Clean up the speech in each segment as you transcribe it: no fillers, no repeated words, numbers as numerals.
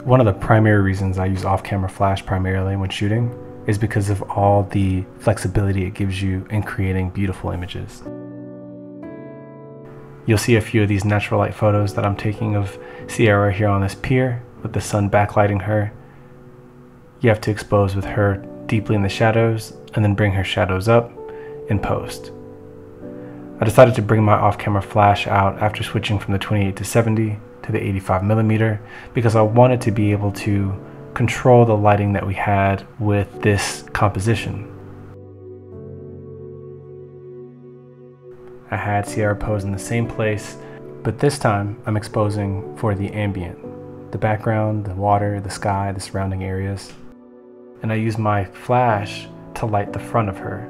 One of the primary reasons I use off-camera flash primarily when shooting is because of all the flexibility it gives you in creating beautiful images. You'll see a few of these natural light photos that I'm taking of Sierra here on this pier with the sun backlighting her. You have to expose with her deeply in the shadows and then bring her shadows up in post. I decided to bring my off-camera flash out after switching from the 28 to 70 to the 85mm because I wanted to be able to control the lighting that we had with this composition. I had Sierra pose in the same place, but this time I'm exposing for the ambient, the background, the water, the sky, the surrounding areas. And I use my flash to light the front of her,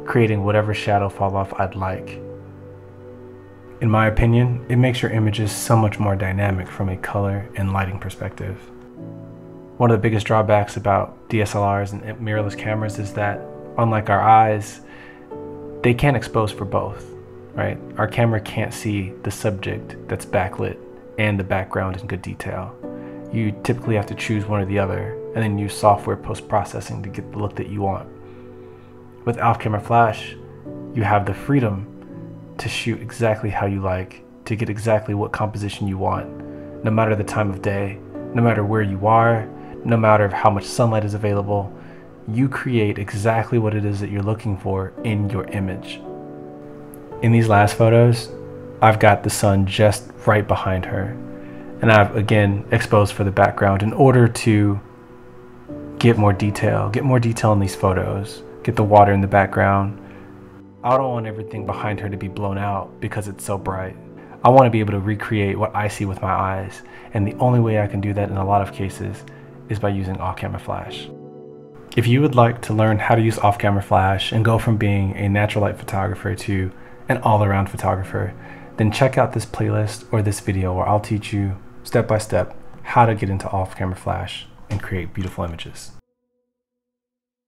creating whatever shadow fall off I'd like. In my opinion, it makes your images so much more dynamic from a color and lighting perspective. One of the biggest drawbacks about DSLRs and mirrorless cameras is that, unlike our eyes, they can't expose for both, right? Our camera can't see the subject that's backlit and the background in good detail. You typically have to choose one or the other and then use software post-processing to get the look that you want. With off-camera flash, you have the freedom to shoot exactly how you like, to get exactly what composition you want, no matter the time of day, no matter where you are, no matter how much sunlight is available. You create exactly what it is that you're looking for in your image. In these last photos, I've got the sun just right behind her, and I've again exposed for the background in order to get more detail in these photos, get the water in the background. I don't want everything behind her to be blown out because it's so bright. I want to be able to recreate what I see with my eyes, and the only way I can do that in a lot of cases is by using off-camera flash. If you would like to learn how to use off-camera flash and go from being a natural light photographer to an all-around photographer, then check out this playlist or this video where I'll teach you step by step how to get into off-camera flash and create beautiful images.